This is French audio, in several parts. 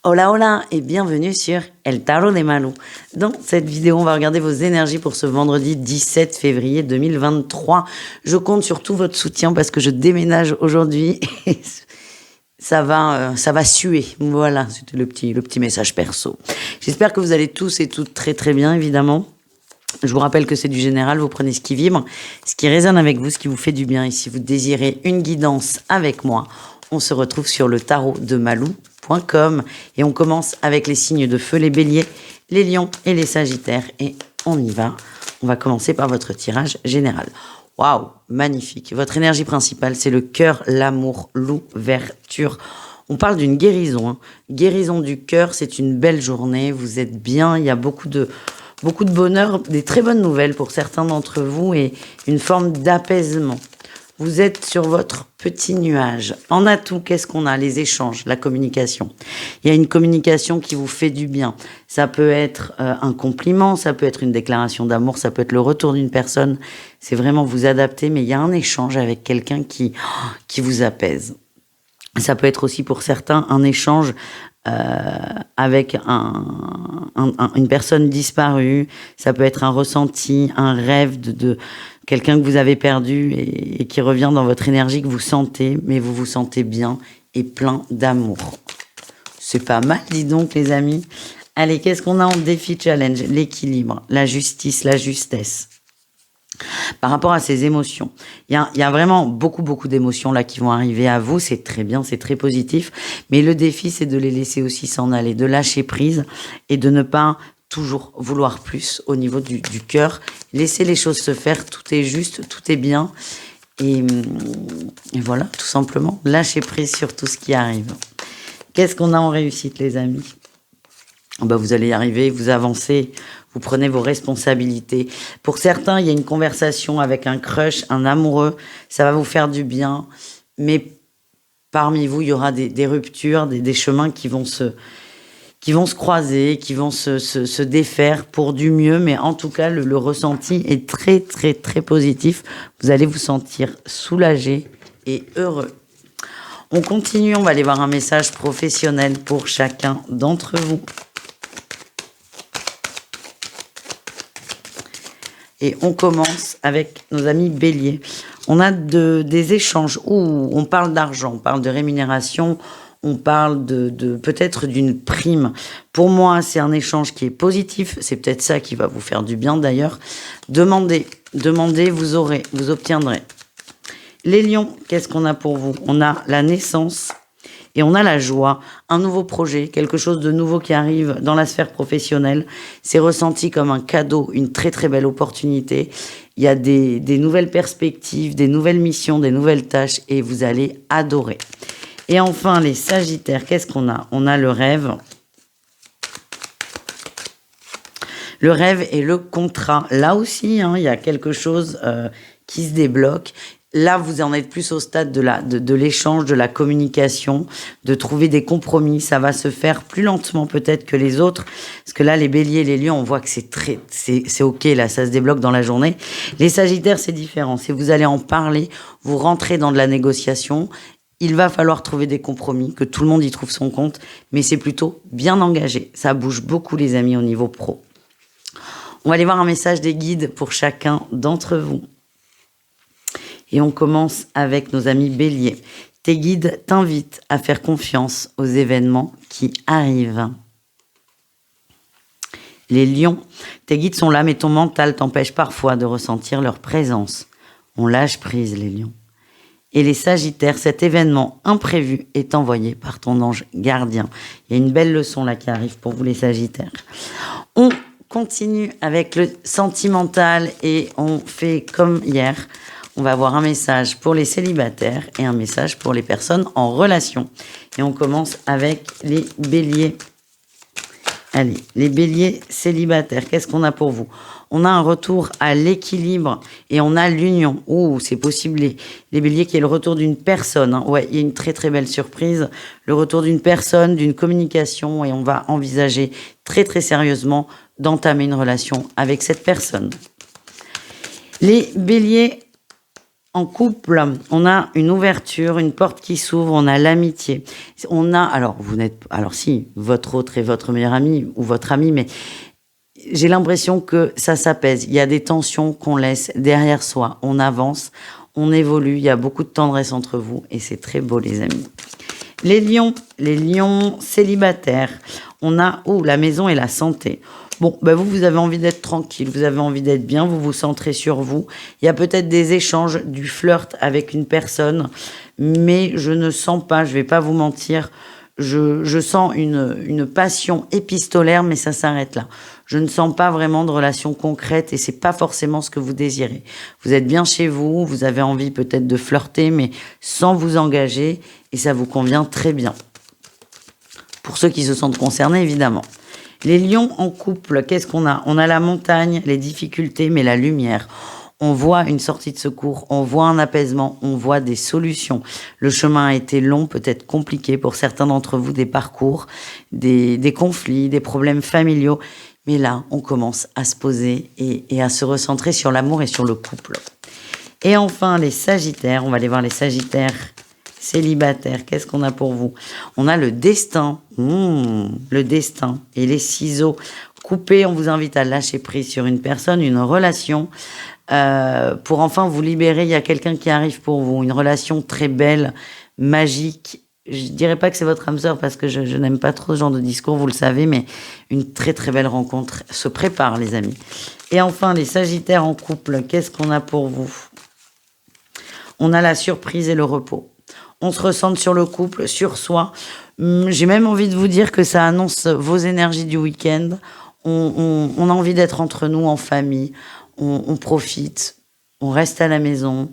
Hola hola et bienvenue sur El Tarot de Malou. Dans cette vidéo, on va regarder vos énergies pour ce vendredi 17 février 2023. Je compte sur tout votre soutien parce que je déménage aujourd'hui et ça va suer. Voilà, c'était le petit message perso. J'espère que vous allez tous et toutes très très bien, évidemment. Je vous rappelle que c'est du général, vous prenez ce qui vibre, ce qui résonne avec vous, ce qui vous fait du bien. Et si vous désirez une guidance avec moi, on se retrouve sur le tarot de Malou.com et on commence avec les signes de feu, les béliers, les lions et les sagittaires. Et on y va. On va commencer par votre tirage général. Waouh, magnifique. Votre énergie principale, c'est le cœur, l'amour, l'ouverture. On parle d'une guérison. Hein. Guérison du cœur, c'est une belle journée. Vous êtes bien. Il y a beaucoup de bonheur, des très bonnes nouvelles pour certains d'entre vous et une forme d'apaisement. Vous êtes sur votre petit nuage. En atout, qu'est-ce qu'on a? Les échanges, la communication. Il y a une communication qui vous fait du bien. Ça peut être un compliment, ça peut être une déclaration d'amour, ça peut être le retour d'une personne. C'est vraiment vous adapter, mais il y a un échange avec quelqu'un qui vous apaise. Ça peut être aussi pour certains un échange avec une personne disparue. Ça peut être un ressenti, un rêve de quelqu'un que vous avez perdu et qui revient dans votre énergie que vous sentez, mais vous vous sentez bien et plein d'amour. C'est pas mal, dis donc, les amis. Allez, qu'est-ce qu'on a en défi challenge? L'équilibre, la justice, la justesse. Par rapport à ces émotions, il y a vraiment beaucoup d'émotions là qui vont arriver à vous. C'est très bien, c'est très positif. Mais le défi, c'est de les laisser aussi s'en aller, de lâcher prise et de ne pas toujours vouloir plus au niveau du cœur. Laissez les choses se faire, tout est juste, tout est bien. Et voilà, tout simplement, lâchez prise sur tout ce qui arrive. Qu'est-ce qu'on a en réussite, les amis? Vous allez y arriver, vous avancez, vous prenez vos responsabilités. Pour certains, il y a une conversation avec un crush, un amoureux, ça va vous faire du bien. Mais parmi vous, il y aura des ruptures, des chemins qui vont se croiser, qui vont se défaire pour du mieux. Mais en tout cas, le ressenti est très, très, très positif. Vous allez vous sentir soulagé et heureux. On continue, on va aller voir un message professionnel pour chacun d'entre vous. Et on commence avec nos amis béliers. On a des échanges où on parle d'argent, on parle de rémunération, on parle de peut-être d'une prime. Pour moi, c'est un échange qui est positif. C'est peut-être ça qui va vous faire du bien d'ailleurs. Demandez, vous aurez, vous obtiendrez. Les lions, qu'est-ce qu'on a pour vous? On a la naissance et on a la joie, un nouveau projet, quelque chose de nouveau qui arrive dans la sphère professionnelle. C'est ressenti comme un cadeau, une très très belle opportunité. Il y a des nouvelles perspectives, des nouvelles missions, des nouvelles tâches et vous allez adorer. Et enfin, les sagittaires, qu'est-ce qu'on a? On a le rêve. Le rêve et le contrat. Là aussi, il y a quelque chose qui se débloque. Là, vous en êtes plus au stade de l'échange, de la communication, de trouver des compromis. Ça va se faire plus lentement peut-être que les autres. Parce que là, les béliers, les lions, on voit que c'est OK, là, ça se débloque dans la journée. Les sagittaires, c'est différent. Si vous allez en parler, vous rentrez dans de la négociation. Il va falloir trouver des compromis, que tout le monde y trouve son compte. Mais c'est plutôt bien engagé. Ça bouge beaucoup, les amis, au niveau pro. On va aller voir un message des guides pour chacun d'entre vous. Et on commence avec nos amis béliers. Tes guides t'invitent à faire confiance aux événements qui arrivent. Les lions, tes guides sont là, mais ton mental t'empêche parfois de ressentir leur présence. On lâche prise, les lions. Et les sagittaires, cet événement imprévu est envoyé par ton ange gardien. Il y a une belle leçon là qui arrive pour vous, les sagittaires. On continue avec le sentimental et on fait comme hier. On va avoir un message pour les célibataires et un message pour les personnes en relation. Et on commence avec les béliers. Allez, les béliers célibataires, qu'est-ce qu'on a pour vous? On a un retour à l'équilibre et on a l'union. Oh, c'est possible, les béliers, qui est le retour d'une personne. Hein. Ouais, il y a une très très belle surprise. Le retour d'une personne, d'une communication et on va envisager très très sérieusement d'entamer une relation avec cette personne. Les béliers En couple, on a une ouverture, une porte qui s'ouvre, on a l'amitié. On a, alors si, votre autre est votre meilleur ami ou votre ami, mais j'ai l'impression que ça s'apaise. Il y a des tensions qu'on laisse derrière soi. On avance, on évolue, il y a beaucoup de tendresse entre vous et c'est très beau, les amis. Les lions célibataires. On a, la maison et la santé. Bon, vous avez envie d'être tranquille, vous avez envie d'être bien, vous vous centrez sur vous. Il y a peut-être des échanges, du flirt avec une personne, mais je ne sens pas, je vais pas vous mentir, je sens une passion épistolaire, mais ça s'arrête là. Je ne sens pas vraiment de relation concrète et c'est pas forcément ce que vous désirez. Vous êtes bien chez vous, vous avez envie peut-être de flirter, mais sans vous engager et ça vous convient très bien. Pour ceux qui se sentent concernés, évidemment. Les lions en couple, qu'est-ce qu'on a? On a la montagne, les difficultés, mais la lumière. On voit une sortie de secours, on voit un apaisement, on voit des solutions. Le chemin a été long, peut-être compliqué pour certains d'entre vous, des parcours, des conflits, des problèmes familiaux. Mais là, on commence à se poser et à se recentrer sur l'amour et sur le couple. Et enfin, les sagittaires, on va aller voir les sagittaires célibataires. Qu'est-ce qu'on a pour vous? On a le destin, le destin et les ciseaux coupés. On vous invite à lâcher prise sur une personne, une relation, pour enfin vous libérer. Il y a quelqu'un qui arrive pour vous, une relation très belle, magique. Je dirais pas que c'est votre âme sœur parce que je n'aime pas trop ce genre de discours, vous le savez, mais une très très belle rencontre se prépare, les amis. Et enfin, les sagittaires en couple, qu'est-ce qu'on a pour vous? On a la surprise et le repos. On se recentre sur le couple, sur soi. J'ai même envie de vous dire que ça annonce vos énergies du week-end. On a envie d'être entre nous en famille. On profite. On reste à la maison.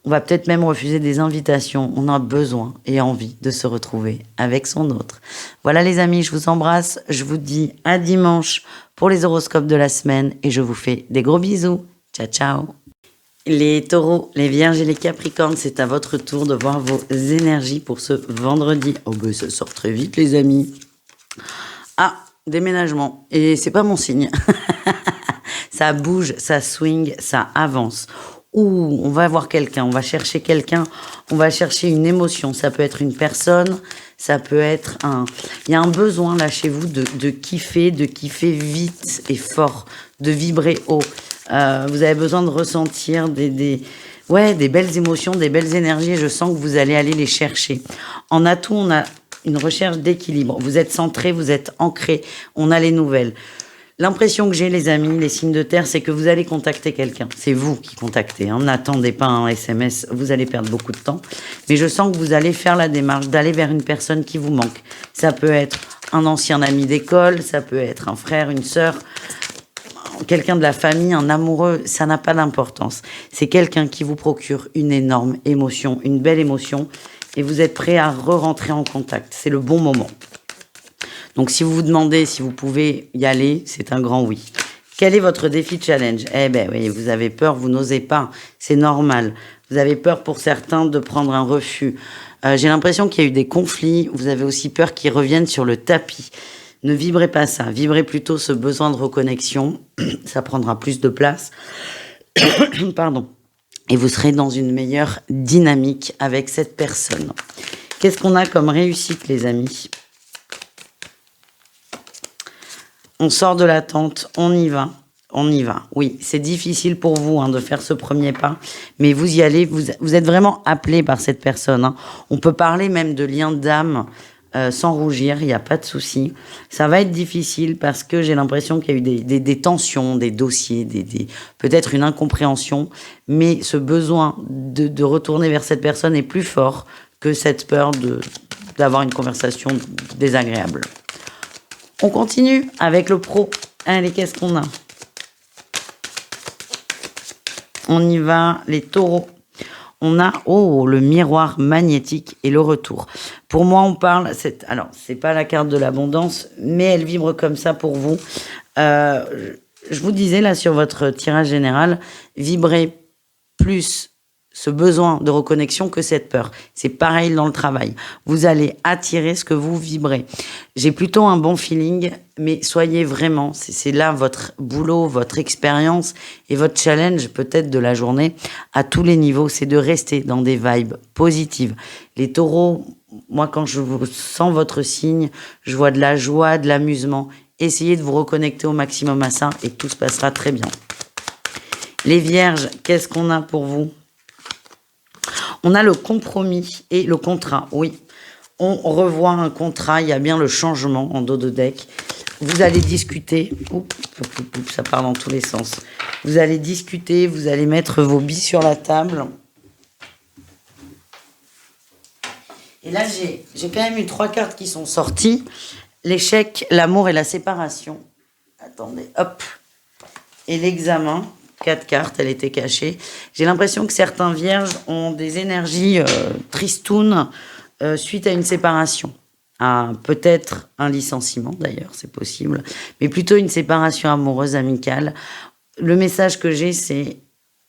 On va peut-être même refuser des invitations. On a besoin et envie de se retrouver avec son autre. Voilà les amis, je vous embrasse. Je vous dis à dimanche pour les horoscopes de la semaine et je vous fais des gros bisous. Ciao, ciao. Les taureaux, les vierges et les capricornes, c'est à votre tour de voir vos énergies pour ce vendredi. Ça sort très vite les amis. Ah, déménagement. Et c'est pas mon signe. Ça bouge, ça swing, ça avance. On va voir quelqu'un, on va chercher quelqu'un, on va chercher une émotion. Ça peut être une personne, ça peut être Il y a un besoin là chez vous de kiffer vite et fort, de vibrer haut. Vous avez besoin de ressentir des belles émotions, des belles énergies. Je sens que vous allez aller les chercher. En atout, on a une recherche d'équilibre. Vous êtes centré, vous êtes ancré. On a les nouvelles. L'impression que j'ai, les amis, les signes de terre, c'est que vous allez contacter quelqu'un. C'est vous qui contactez. N'attendez pas un SMS, vous allez perdre beaucoup de temps. Mais je sens que vous allez faire la démarche d'aller vers une personne qui vous manque. Ça peut être un ancien ami d'école, ça peut être un frère, une sœur, quelqu'un de la famille, un amoureux, ça n'a pas d'importance. C'est quelqu'un qui vous procure une énorme émotion, une belle émotion, et vous êtes prêt à re-rentrer en contact. C'est le bon moment. Donc, si vous vous demandez si vous pouvez y aller, c'est un grand oui. Quel est votre défi challenge? Oui, vous avez peur, vous n'osez pas. C'est normal. Vous avez peur pour certains de prendre un refus. J'ai l'impression qu'il y a eu des conflits. Vous avez aussi peur qu'ils reviennent sur le tapis. Ne vibrez pas ça. Vibrez plutôt ce besoin de reconnexion. Ça prendra plus de place. Pardon. Et vous serez dans une meilleure dynamique avec cette personne. Qu'est-ce qu'on a comme réussite, les amis? On sort de l'attente, on y va. Oui, c'est difficile pour vous de faire ce premier pas, mais vous y allez, vous êtes vraiment appelé par cette personne. On peut parler même de lien d'âme sans rougir, il n'y a pas de souci. Ça va être difficile parce que j'ai l'impression qu'il y a eu des tensions, des dossiers, peut-être une incompréhension, mais ce besoin de retourner vers cette personne est plus fort que cette peur d'avoir une conversation désagréable. On continue avec le pro. Allez, qu'est-ce qu'on a? On y va, les taureaux. On a, le miroir magnétique et le retour. Pour moi, on parle, c'est pas la carte de l'abondance, mais elle vibre comme ça pour vous. Je vous disais là sur votre tirage général, vibrez plus ce besoin de reconnexion que cette peur. C'est pareil dans le travail. Vous allez attirer ce que vous vibrez. J'ai plutôt un bon feeling, mais soyez vraiment, c'est là votre boulot, votre expérience et votre challenge peut-être de la journée à tous les niveaux, c'est de rester dans des vibes positives. Les taureaux, moi quand je vous sens votre signe, je vois de la joie, de l'amusement. Essayez de vous reconnecter au maximum à ça et tout se passera très bien. Les vierges, qu'est-ce qu'on a pour vous ? On a le compromis et le contrat, oui. On revoit un contrat, il y a bien le changement en dos de deck. Vous allez discuter, ça part dans tous les sens. Vous allez discuter, vous allez mettre vos billes sur la table. Et là, j'ai quand même eu 3 cartes qui sont sorties. L'échec, l'amour et la séparation. Attendez, hop. Et l'examen. 4 cartes, elle était cachée. J'ai l'impression que certains vierges ont des énergies tristounes suite à une séparation. Peut-être un licenciement d'ailleurs, c'est possible. Mais plutôt une séparation amoureuse, amicale. Le message que j'ai, c'est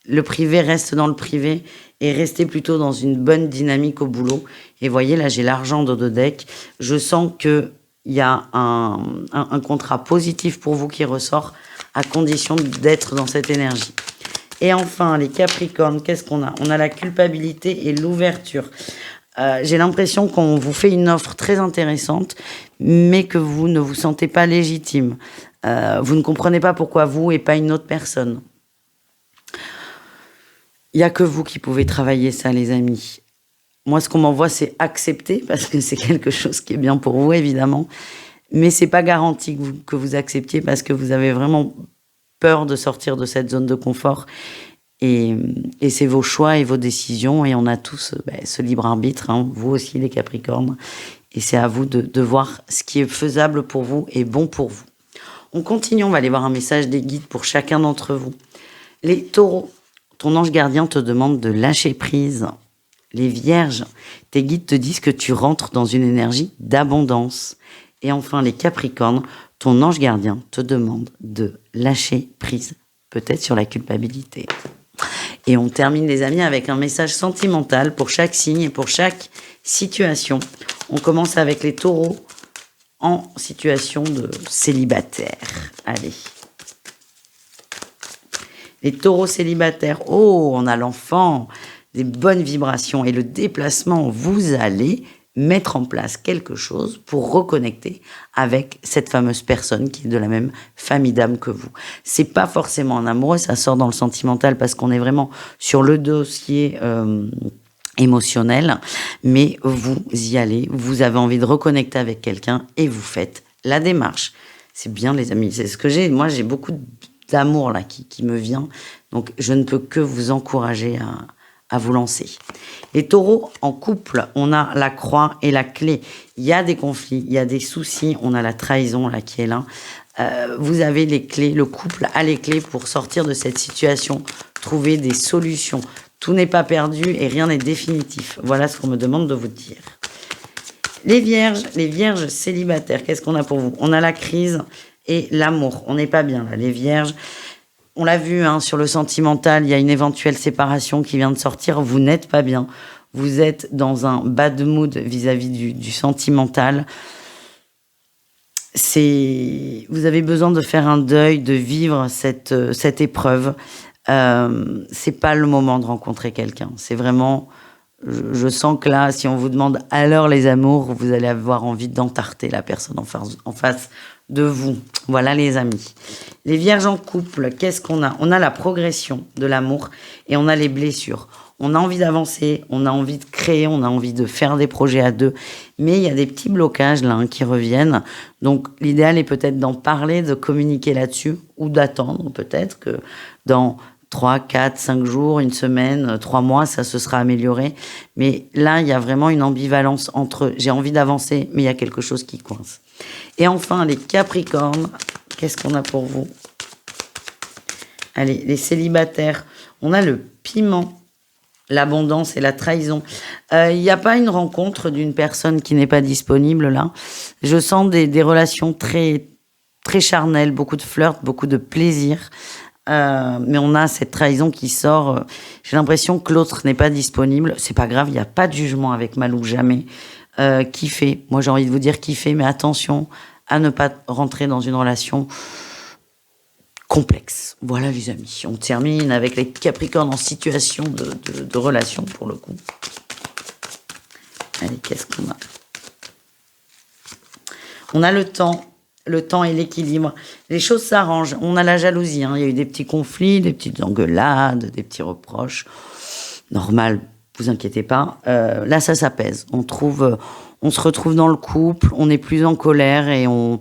le privé reste dans le privé et restez plutôt dans une bonne dynamique au boulot. Et voyez, là, j'ai l'argent dans le deck. Je sens qu'il y a un contrat positif pour vous qui ressort à condition d'être dans cette énergie. Et enfin, les Capricornes, qu'est-ce qu'on a ? On a la culpabilité et l'ouverture. J'ai l'impression qu'on vous fait une offre très intéressante, mais que vous ne vous sentez pas légitime. Vous ne comprenez pas pourquoi vous et pas une autre personne. Il n'y a que vous qui pouvez travailler ça, les amis. Moi, ce qu'on m'envoie, c'est accepter, parce que c'est quelque chose qui est bien pour vous, évidemment. Mais c'est pas garanti que vous acceptiez parce que vous avez vraiment peur de sortir de cette zone de confort. Et c'est vos choix et vos décisions. Et on a tous ce libre arbitre, hein, vous aussi les Capricornes. Et c'est à vous de voir ce qui est faisable pour vous et bon pour vous. On continue, on va aller voir un message des guides pour chacun d'entre vous. Les taureaux, ton ange gardien te demande de lâcher prise. Les vierges, tes guides te disent que tu rentres dans une énergie d'abondance. Et enfin, les Capricornes, ton ange gardien te demande de lâcher prise, peut-être sur la culpabilité. Et on termine, les amis, avec un message sentimental pour chaque signe et pour chaque situation. On commence avec les taureaux en situation de célibataire. Allez. Les taureaux célibataires, oh, on a l'enfant, des bonnes vibrations et le déplacement, vous allez mettre en place quelque chose pour reconnecter avec cette fameuse personne qui est de la même famille d'âme que vous. C'est pas forcément un amoureux, ça sort dans le sentimental parce qu'on est vraiment sur le dossier émotionnel, mais vous y allez, vous avez envie de reconnecter avec quelqu'un et vous faites la démarche. C'est bien, les amis, c'est ce que j'ai. Moi, j'ai beaucoup d'amour là qui me vient, donc je ne peux que vous encourager à vous lancer. Les taureaux, en couple, on a la croix et la clé. Il y a des conflits, il y a des soucis, on a la trahison là qui est là. Vous avez les clés, le couple a les clés pour sortir de cette situation, trouver des solutions. Tout n'est pas perdu et rien n'est définitif. Voilà ce qu'on me demande de vous dire. Les vierges célibataires, qu'est-ce qu'on a pour vous ? On a la crise et l'amour. On n'est pas bien là, les vierges. On l'a vu sur le sentimental, il y a une éventuelle séparation qui vient de sortir. Vous n'êtes pas bien. Vous êtes dans un bad mood vis-à-vis du sentimental. Vous avez besoin de faire un deuil, de vivre cette épreuve. C'est pas le moment de rencontrer quelqu'un. C'est vraiment... Je sens que là, si on vous demande alors les amours, vous allez avoir envie d'entarter la personne en face de vous. Voilà, les amis. Les vierges en couple, qu'est-ce qu'on a ? On a la progression de l'amour et on a les blessures. On a envie d'avancer, on a envie de créer, on a envie de faire des projets à deux. Mais il y a des petits blocages là qui reviennent. Donc, l'idéal est peut-être d'en parler, de communiquer là-dessus ou d'attendre peut-être que dans 3, 4, 5 jours, une semaine, 3 mois, ça se sera amélioré. Mais là, il y a vraiment une ambivalence entre j'ai envie d'avancer, mais il y a quelque chose qui coince. Et enfin, les Capricornes, qu'est-ce qu'on a pour vous ? Allez, les célibataires, on a le piment, l'abondance et la trahison. Il n'y a pas une rencontre d'une personne qui n'est pas disponible là. Je sens des relations très, très charnelles, beaucoup de flirt, beaucoup de plaisir. mais on a cette trahison qui sort. J'ai l'impression que l'autre n'est pas disponible. C'est pas grave, il n'y a pas de jugement avec Malou, jamais. Kiffez. Moi, j'ai envie de vous dire kiffez, mais attention à ne pas rentrer dans une relation complexe. Voilà, les amis. On termine avec les Capricornes en situation de relation, pour le coup. Allez, qu'est-ce qu'on a? On a le temps et l'équilibre. Les choses s'arrangent. On a la jalousie. Hein. Il y a eu des petits conflits, des petites engueulades, des petits reproches. Normal, vous inquiétez pas. Là, ça s'apaise. On se retrouve dans le couple. On n'est plus en colère et il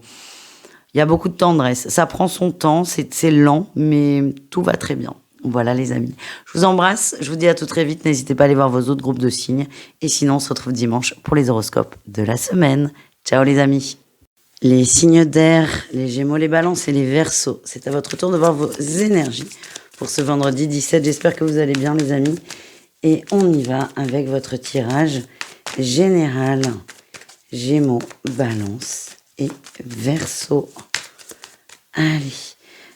y a beaucoup de tendresse. Ça prend son temps. C'est lent, mais tout va très bien. Voilà, les amis. Je vous embrasse. Je vous dis à tout très vite. N'hésitez pas à aller voir vos autres groupes de signes. Et sinon, on se retrouve dimanche pour les horoscopes de la semaine. Ciao, les amis. Les signes d'air, les Gémeaux, les Balances et les Verseaux. C'est à votre tour de voir vos énergies pour ce vendredi 17. J'espère que vous allez bien, les amis. Et on y va avec votre tirage général. Gémeaux, Balance et Verseau. Allez.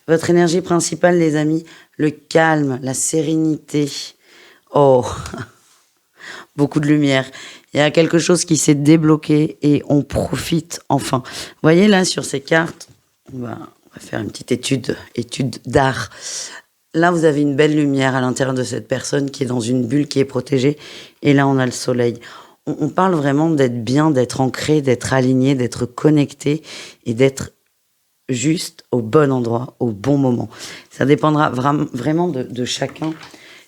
Votre énergie principale, les amis, le calme, la sérénité. Oh, beaucoup de lumière. Il y a quelque chose qui s'est débloqué et on profite enfin. Vous voyez là sur ces cartes, on va faire une petite étude d'art. Là, vous avez une belle lumière à l'intérieur de cette personne qui est dans une bulle qui est protégée. Et là, on a le soleil. On parle vraiment d'être bien, d'être ancré, d'être aligné, d'être connecté et d'être juste au bon endroit, au bon moment. Ça dépendra vraiment de chacun.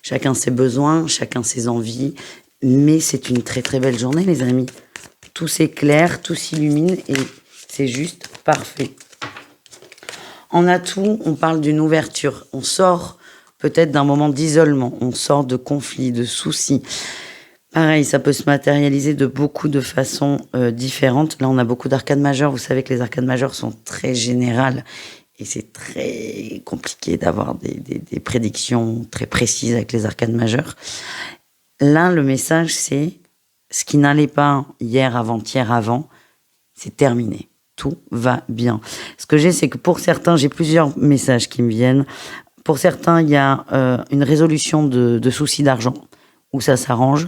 Chacun ses besoins, chacun ses envies. Mais c'est une très très belle journée, les amis. Tout s'éclaire, tout s'illumine et c'est juste parfait. En atout, on parle d'une ouverture. On sort peut-être d'un moment d'isolement. On sort de conflits, de soucis. Pareil, ça peut se matérialiser de beaucoup de façons différentes. Là, on a beaucoup d'arcades majeures. Vous savez que les arcades majeures sont très générales. Et c'est très compliqué d'avoir des prédictions très précises avec les arcades majeures. Là, le message, c'est ce qui n'allait pas hier, avant-hier, avant, c'est terminé. Tout va bien. Ce que j'ai, c'est que pour certains, j'ai plusieurs messages qui me viennent. Pour certains, il y a une résolution de soucis d'argent, où ça s'arrange.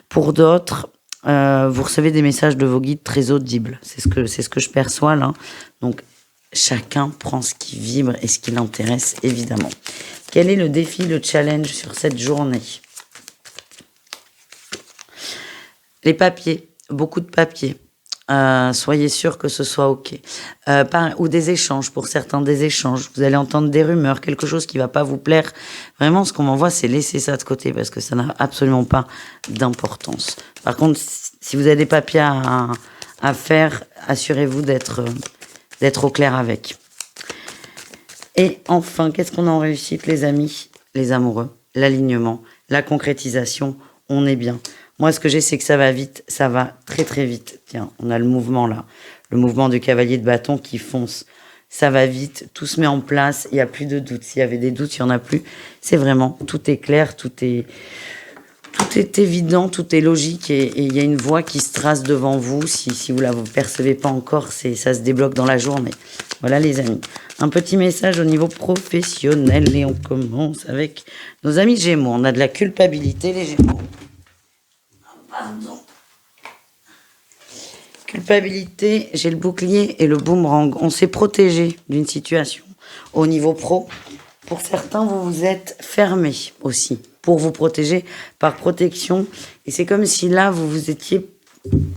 Pour d'autres, vous recevez des messages de vos guides très audibles. C'est ce que je perçois là. Donc, chacun prend ce qui vibre et ce qui l'intéresse, évidemment. Quel est le défi, le challenge sur cette journée ? Les papiers, beaucoup de papiers. Soyez sûr que ce soit OK. Ou des échanges, pour certains des échanges. Vous allez entendre des rumeurs, quelque chose qui va pas vous plaire. Vraiment, ce qu'on m'envoie, c'est laisser ça de côté parce que ça n'a absolument pas d'importance. Par contre, si vous avez des papiers à faire, assurez-vous d'être au clair avec. Et enfin, qu'est-ce qu'on a en réussite, les amis, les amoureux, l'alignement, la concrétisation, on est bien. Moi, ce que j'ai, c'est que ça va vite, ça va très très vite. Tiens, on a le mouvement là, le mouvement du cavalier de bâton qui fonce. Ça va vite, tout se met en place, il n'y a plus de doute. S'il y avait des doutes, il n'y en a plus. C'est vraiment, tout est clair, tout est évident, tout est logique et il y a une voie qui se trace devant vous. Si vous ne la percevez pas encore, ça se débloque dans la journée. Voilà, les amis. Un petit message au niveau professionnel et on commence avec nos amis Gémeaux. On a de la culpabilité, les Gémeaux. Pardon. Culpabilité, j'ai le bouclier et le boomerang. On s'est protégé d'une situation au niveau pro. Pour certains, vous vous êtes fermé aussi pour vous protéger par protection. Et c'est comme si là, vous vous étiez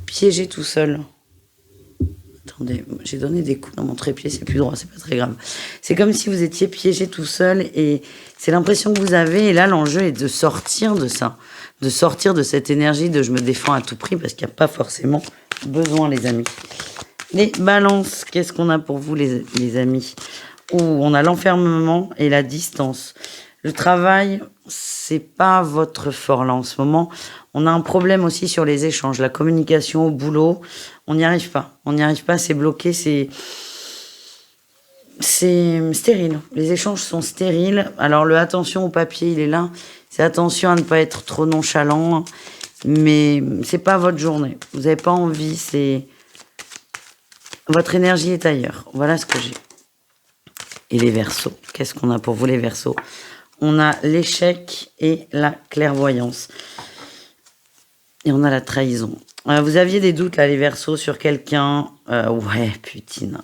piégé tout seul. Attendez, j'ai donné des coups dans mon trépied, c'est plus droit, c'est pas très grave. C'est comme si vous étiez piégé tout seul et c'est l'impression que vous avez. Et là, l'enjeu est de sortir de ça, de sortir de cette énergie de je me défends à tout prix parce qu'il n'y a pas forcément besoin, les amis. Les balances, qu'est-ce qu'on a pour vous, les amis? On a l'enfermement et la distance. Le travail, c'est pas votre fort là en ce moment. On a un problème aussi sur les échanges, la communication au boulot. On n'y arrive pas. On n'y arrive pas, c'est bloqué, c'est stérile. Les échanges sont stériles. Alors le attention au papier, il est là. C'est attention à ne pas être trop nonchalant. Mais c'est pas votre journée. Vous n'avez pas envie, votre énergie est ailleurs. Voilà ce que j'ai. et les Verseaux. Qu'est-ce qu'on a pour vous les Verseaux? On a l'échec et la clairvoyance. Et on a la trahison. Vous aviez des doutes là les Verseaux sur quelqu'un. Ouais, putain.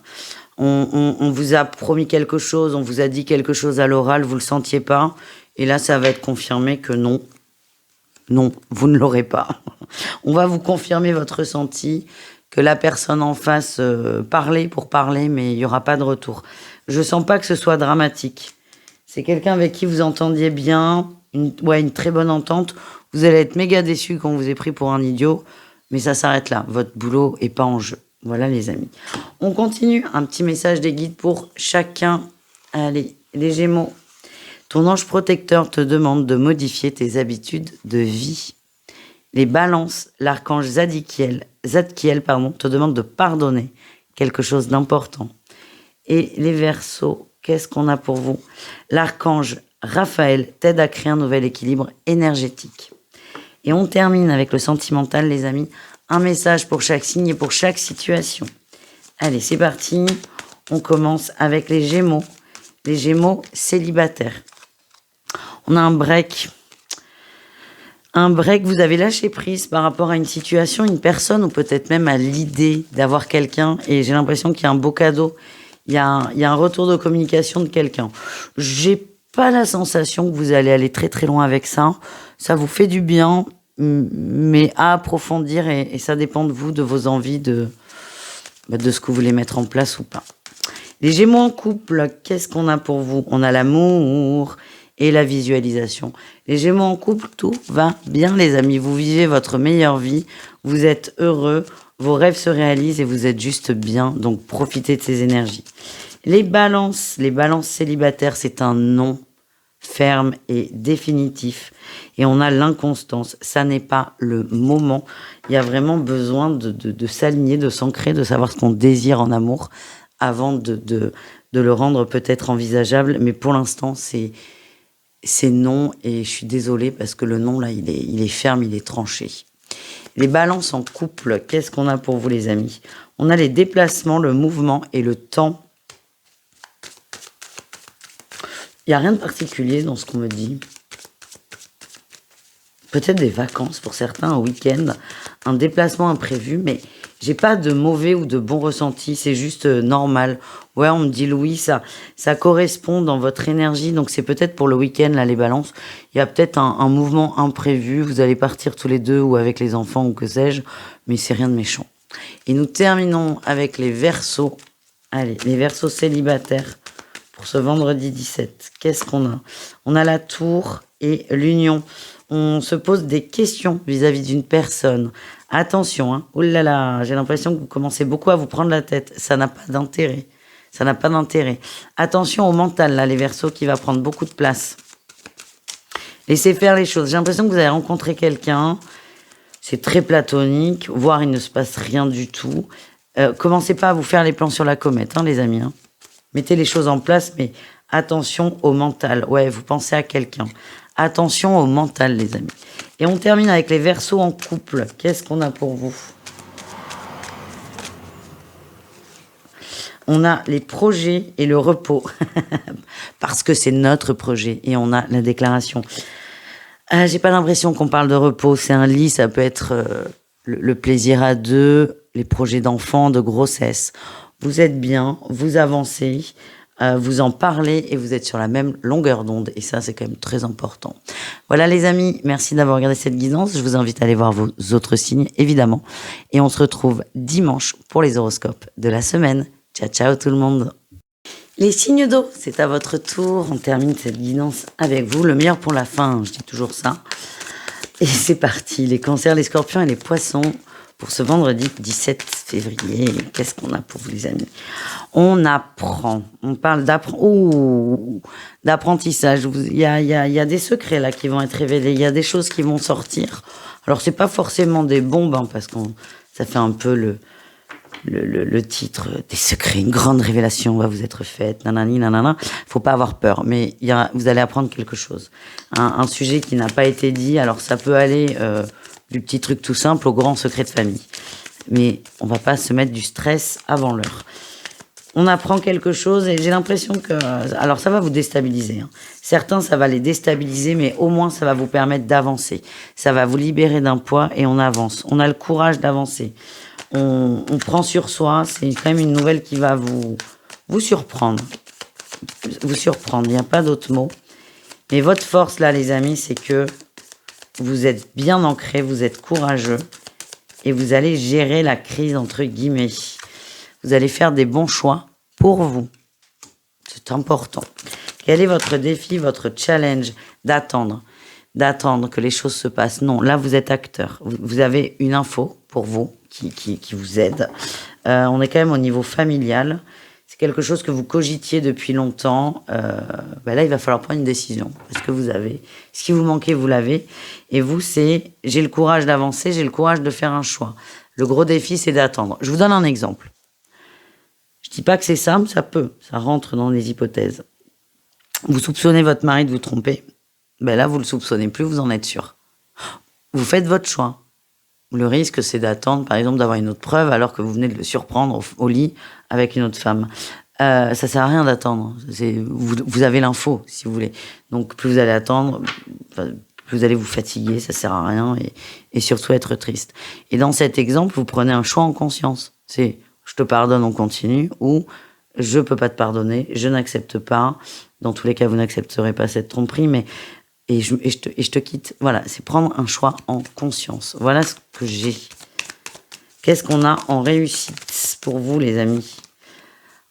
On vous a promis quelque chose, on vous a dit quelque chose à l'oral, vous le sentiez pas. Et là, ça va être confirmé que non. Non, vous ne l'aurez pas. On va vous confirmer votre ressenti, que la personne en face parlait pour parler, mais il n'y aura pas de retour. Je sens pas que ce soit dramatique. C'est quelqu'un avec qui vous entendiez bien, une très bonne entente. Vous allez être méga déçus quand vous êtes pris pour un idiot, mais ça s'arrête là. Votre boulot est pas en jeu. Voilà les amis. On continue. Un petit message des guides pour chacun. Allez, les Gémeaux. Ton ange protecteur te demande de modifier tes habitudes de vie. Les Balances, l'archange Zadkiel, te demande de pardonner quelque chose d'important. Et les Verseaux, qu'est-ce qu'on a pour vous? L'archange Raphaël t'aide à créer un nouvel équilibre énergétique. Et on termine avec le sentimental, les amis. Un message pour chaque signe et pour chaque situation. Allez, c'est parti. On commence avec les Gémeaux. Les Gémeaux célibataires. On a un break. Un break, vous avez lâché prise par rapport à une situation, une personne ou peut-être même à l'idée d'avoir quelqu'un. Et j'ai l'impression qu'il y a un beau cadeau. Il y a un retour de communication de quelqu'un. J'ai pas la sensation que vous allez aller très très loin avec ça. Ça vous fait du bien, mais à approfondir et ça dépend de vous, de vos envies, de ce que vous voulez mettre en place ou pas. Les Gémeaux en couple, qu'est-ce qu'on a pour vous? On a l'amour et la visualisation. Les Gémeaux en couple, tout va bien les amis. Vous vivez votre meilleure vie, vous êtes heureux, vos rêves se réalisent et vous êtes juste bien. Donc profitez de ces énergies. Les balances célibataires, c'est un non ferme et définitif. Et on a l'inconstance. Ça n'est pas le moment. Il y a vraiment besoin de s'aligner, de s'ancrer, de savoir ce qu'on désire en amour avant de le rendre peut-être envisageable. Mais pour l'instant, c'est non. Et je suis désolée parce que le non, là, il est ferme, il est tranché. Les balances en couple, qu'est-ce qu'on a pour vous les amis? On a les déplacements, le mouvement et le temps. Il n'y a rien de particulier dans ce qu'on me dit. Peut-être des vacances pour certains, un week-end, un déplacement imprévu, mais j'ai pas de mauvais ou de bon ressenti, c'est juste normal. Ouais, on me dit Louis, ça correspond dans votre énergie, donc c'est peut-être pour le week-end, là, les balances. Il y a peut-être un mouvement imprévu, vous allez partir tous les deux ou avec les enfants ou que sais-je, mais c'est rien de méchant. Et nous terminons avec les Verseaux. Allez, les Verseaux célibataires. Pour ce vendredi 17, qu'est-ce qu'on a? On a la tour et l'union. On se pose des questions vis-à-vis d'une personne. Attention, hein. Oh là là, j'ai l'impression que vous commencez beaucoup à vous prendre la tête. Ça n'a pas d'intérêt. Ça n'a pas d'intérêt. Attention au mental, là, les Verseaux, qui va prendre beaucoup de place. Laissez faire les choses. J'ai l'impression que vous allez rencontrer quelqu'un. C'est très platonique, voire il ne se passe rien du tout. Commencez pas à vous faire les plans sur la comète, hein, les amis, hein. Mettez les choses en place, mais attention au mental. Ouais, vous pensez à quelqu'un. Attention au mental, les amis. Et on termine avec les Verseaux en couple. Qu'est-ce qu'on a pour vous? On a les projets et le repos. Parce que c'est notre projet. Et on a la déclaration. J'ai pas l'impression qu'on parle de repos. C'est un lit, ça peut être le plaisir à deux, les projets d'enfants, de grossesse. Vous êtes bien, vous avancez, vous en parlez et vous êtes sur la même longueur d'onde. Et ça, c'est quand même très important. Voilà les amis, merci d'avoir regardé cette guidance. Je vous invite à aller voir vos autres signes, évidemment. Et on se retrouve dimanche pour les horoscopes de la semaine. Ciao, ciao tout le monde. Les signes d'eau, c'est à votre tour. On termine cette guidance avec vous. Le meilleur pour la fin, je dis toujours ça. Et c'est parti, les cancers, les scorpions et les poissons. Pour ce vendredi 17 février, qu'est-ce qu'on a pour vous les amis? On apprend, on parle d'apprentissage. Il y a des secrets là qui vont être révélés, il y a des choses qui vont sortir. Alors c'est pas forcément des bombes, hein, parce que ça fait un peu le titre des secrets, une grande révélation va vous être faite, nanani, nanana. Faut pas avoir peur, mais vous allez apprendre quelque chose. Un sujet qui n'a pas été dit, alors ça peut aller... du petit truc tout simple au grand secret de famille. Mais on va pas se mettre du stress avant l'heure. On apprend quelque chose et j'ai l'impression que... Alors, ça va vous déstabiliser. Hein. Certains, ça va les déstabiliser, mais au moins, ça va vous permettre d'avancer. Ça va vous libérer d'un poids et on avance. On a le courage d'avancer. On prend sur soi. C'est quand même une nouvelle qui va vous surprendre. Vous surprendre, il n'y a pas d'autre mot. Mais votre force, là, les amis, c'est que vous êtes bien ancrés, vous êtes courageux et vous allez gérer la crise, entre guillemets. Vous allez faire des bons choix pour vous. C'est important. Quel est votre défi, votre challenge? D'attendre que les choses se passent. Non, là, vous êtes acteur. Vous avez une info pour vous qui vous aide. On est quand même au niveau familial. C'est quelque chose que vous cogitiez depuis longtemps. Là, il va falloir prendre une décision. Parce que vous avez. Ce qui vous manquait, vous l'avez. Et vous, c'est j'ai le courage d'avancer, j'ai le courage de faire un choix. Le gros défi, c'est d'attendre. Je vous donne un exemple. Je dis pas que c'est simple, ça peut. Ça rentre dans les hypothèses. Vous soupçonnez votre mari de vous tromper. Là, vous le soupçonnez plus, vous en êtes sûr. Vous faites votre choix. Le risque, c'est d'attendre, par exemple, d'avoir une autre preuve alors que vous venez de le surprendre au lit avec une autre femme. Ça sert à rien d'attendre. Vous avez l'info, si vous voulez. Donc, plus vous allez attendre, plus vous allez vous fatiguer, ça sert à rien et surtout être triste. Et dans cet exemple, vous prenez un choix en conscience. C'est je te pardonne, on continue, ou je peux pas te pardonner, je n'accepte pas. Dans tous les cas, vous n'accepterez pas cette tromperie, mais et je te quitte. Voilà, c'est prendre un choix en conscience. Voilà ce que j'ai. Qu'est-ce qu'on a en réussite pour vous, les amis?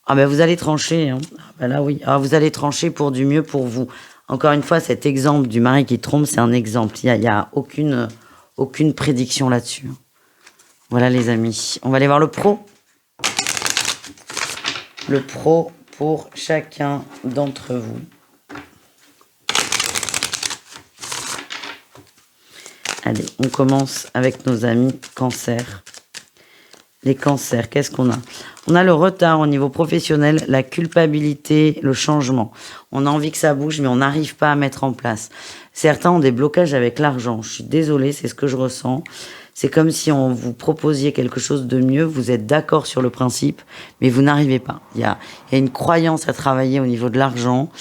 Vous allez trancher. Hein. Là, oui. Vous allez trancher pour du mieux pour vous. Encore une fois, cet exemple du mari qui trompe, c'est un exemple. Il y a aucune prédiction là-dessus. Voilà, les amis. On va aller voir le pro. Le pro pour chacun d'entre vous. Allez, on commence avec nos amis cancers. Les cancers, qu'est-ce qu'on a? On a le retard au niveau professionnel, la culpabilité, le changement. On a envie que ça bouge, mais on n'arrive pas à mettre en place. Certains ont des blocages avec l'argent. Je suis désolée, c'est ce que je ressens. C'est comme si on vous proposiez quelque chose de mieux. Vous êtes d'accord sur le principe, mais vous n'arrivez pas. Il y a une croyance à travailler au niveau de l'argent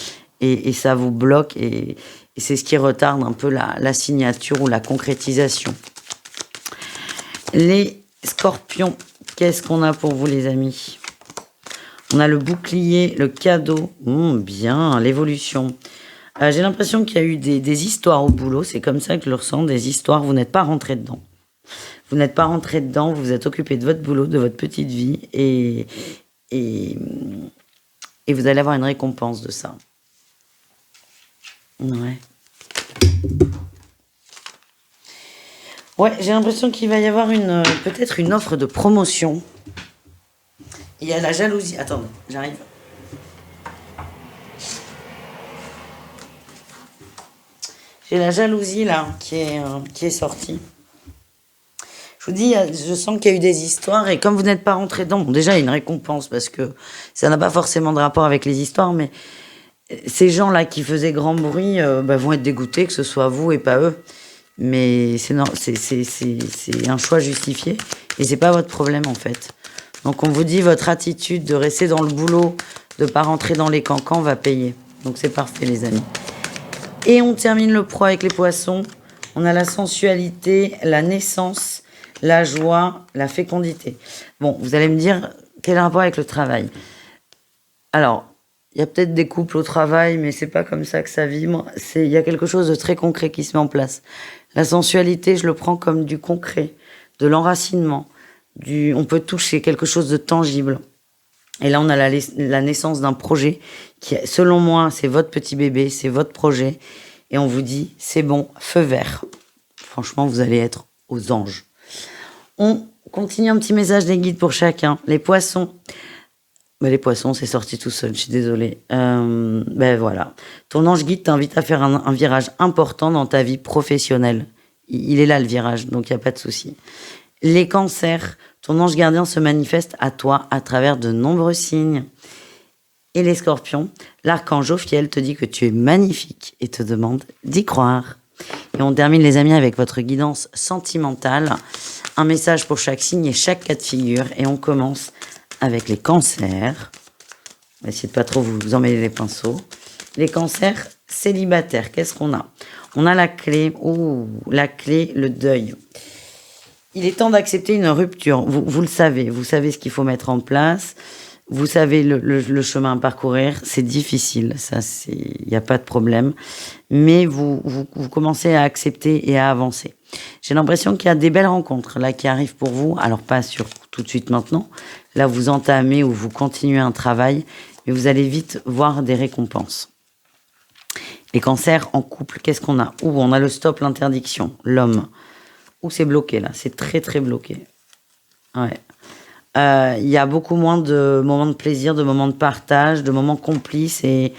et ça vous bloque et c'est ce qui retarde un peu la signature ou la concrétisation. Les scorpions, qu'est-ce qu'on a pour vous, les amis? On a le bouclier, le cadeau. Bien, l'évolution. J'ai l'impression qu'il y a eu des histoires au boulot. C'est comme ça que je le ressens, des histoires. Vous n'êtes pas rentré dedans. Vous n'êtes pas rentré dedans. Vous vous êtes occupé de votre boulot, de votre petite vie. Et vous allez avoir une récompense de ça. Ouais, j'ai l'impression qu'il va y avoir peut-être une offre de promotion. Il y a la jalousie. Attendez, j'arrive. J'ai la jalousie là qui est sortie. Je vous dis, je sens qu'il y a eu des histoires et comme vous n'êtes pas rentré dedans, bon, déjà il y a une récompense parce que ça n'a pas forcément de rapport avec les histoires, mais ces gens-là qui faisaient grand bruit vont être dégoûtés, que ce soit vous et pas eux. Mais c'est un choix justifié et c'est pas votre problème en fait. Donc on vous dit votre attitude de rester dans le boulot, de pas rentrer dans les cancans va payer. Donc c'est parfait les amis. Et on termine le pro avec les poissons. On a la sensualité, la naissance, la joie, la fécondité. Bon, vous allez me dire quel est le rapport avec le travail. Alors, il y a peut-être des couples au travail, mais c'est pas comme ça que ça vibre. Il y a quelque chose de très concret qui se met en place. La sensualité, je le prends comme du concret, de l'enracinement. On peut toucher quelque chose de tangible. Et là, on a la naissance d'un projet qui, selon moi, c'est votre petit bébé, c'est votre projet. Et on vous dit, c'est bon, feu vert. Franchement, vous allez être aux anges. On continue un petit message des guides pour chacun. Les poissons. Les poissons, c'est sorti tout seul, je suis désolée. Voilà. Ton ange guide t'invite à faire un virage important dans ta vie professionnelle. Il est là, le virage, donc il n'y a pas de souci. Les cancers, ton ange gardien se manifeste à toi à travers de nombreux signes. Et les scorpions, l'archange Ophiel te dit que tu es magnifique et te demande d'y croire. Et on termine, les amis, avec votre guidance sentimentale. Un message pour chaque signe et chaque cas de figure. Et on commence avec les cancers. Essayez de pas trop vous emmêler les pinceaux. Les cancers célibataires, qu'est-ce qu'on a? On a la clé, le deuil. Il est temps d'accepter une rupture. Vous le savez, vous savez ce qu'il faut mettre en place. Vous savez le chemin à parcourir. C'est difficile, ça, il n'y a pas de problème. Mais vous commencez à accepter et à avancer. J'ai l'impression qu'il y a des belles rencontres là qui arrivent pour vous. Alors pas sur tout de suite maintenant. Là, vous entamez ou vous continuez un travail, mais vous allez vite voir des récompenses. Les cancers en couple, qu'est-ce qu'on a? On a le stop, l'interdiction, l'homme. C'est bloqué là, c'est très très bloqué. Ouais. Il y a beaucoup moins de moments de plaisir, de moments de partage, de moments complices, et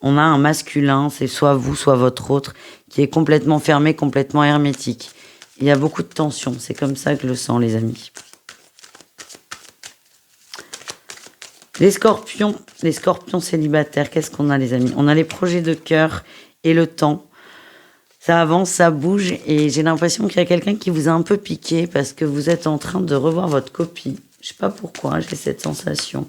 on a un masculin, c'est soit vous, soit votre autre, qui est complètement fermé, complètement hermétique. Il y a beaucoup de tension, c'est comme ça que je le sens, les amis. Les scorpions célibataires, qu'est-ce qu'on a, les amis? On a les projets de cœur et le temps. Ça avance, ça bouge, et j'ai l'impression qu'il y a quelqu'un qui vous a un peu piqué parce que vous êtes en train de revoir votre copie. Je sais pas pourquoi, j'ai cette sensation.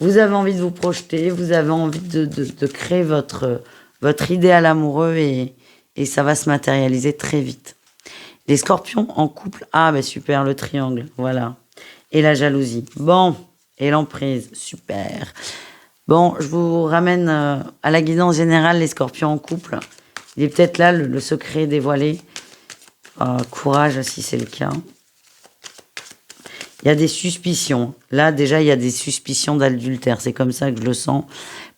Vous avez envie de vous projeter, vous avez envie de créer votre idéal amoureux, et ça va se matérialiser très vite. Les scorpions en couple, super, le triangle, voilà. Et la jalousie. Bon, et l'emprise, super. Bon, je vous ramène à la guidance générale, les scorpions en couple. Il est peut-être là le secret dévoilé. Courage si c'est le cas. Il y a des suspicions. Là, déjà, il y a des suspicions d'adultère. C'est comme ça que je le sens.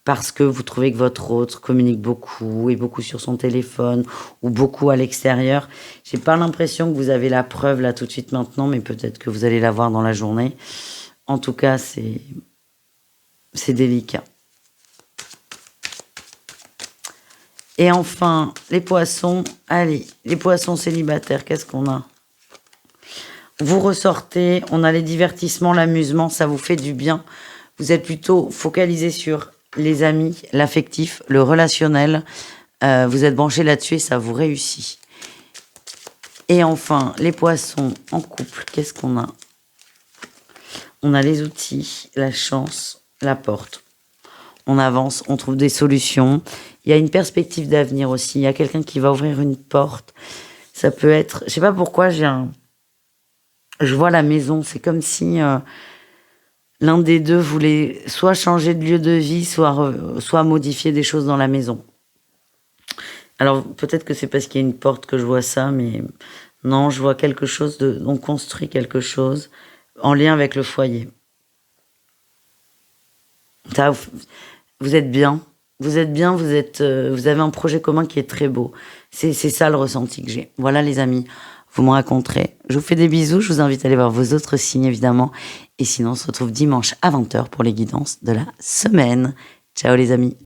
Parce que vous trouvez que votre autre communique beaucoup, et beaucoup sur son téléphone, ou beaucoup à l'extérieur. J'ai pas l'impression que vous avez la preuve là tout de suite maintenant, mais peut-être que vous allez la voir dans la journée. En tout cas, c'est délicat. Et enfin, les poissons. Allez, les poissons célibataires, qu'est-ce qu'on a? Vous ressortez, on a les divertissements, l'amusement, ça vous fait du bien. Vous êtes plutôt focalisé sur les amis, l'affectif, le relationnel. Vous êtes branché là-dessus et ça vous réussit. Et enfin, les poissons en couple, qu'est-ce qu'on a? On a les outils, la chance, la porte. On avance, on trouve des solutions. Il y a une perspective d'avenir aussi. Il y a quelqu'un qui va ouvrir une porte. Ça peut être... Je sais pas pourquoi, je vois la maison. C'est comme si l'un des deux voulait soit changer de lieu de vie, soit modifier des choses dans la maison. Alors, peut-être que c'est parce qu'il y a une porte que je vois ça, mais non, je vois quelque chose on construit quelque chose en lien avec le foyer. Ça, vous êtes bien. Vous avez un projet commun qui est très beau. C'est ça le ressenti que j'ai. Voilà, les amis, vous me raconterez. Je vous fais des bisous. Je vous invite à aller voir vos autres signes, évidemment. Et sinon, on se retrouve dimanche à 20h pour les guidances de la semaine. Ciao, les amis.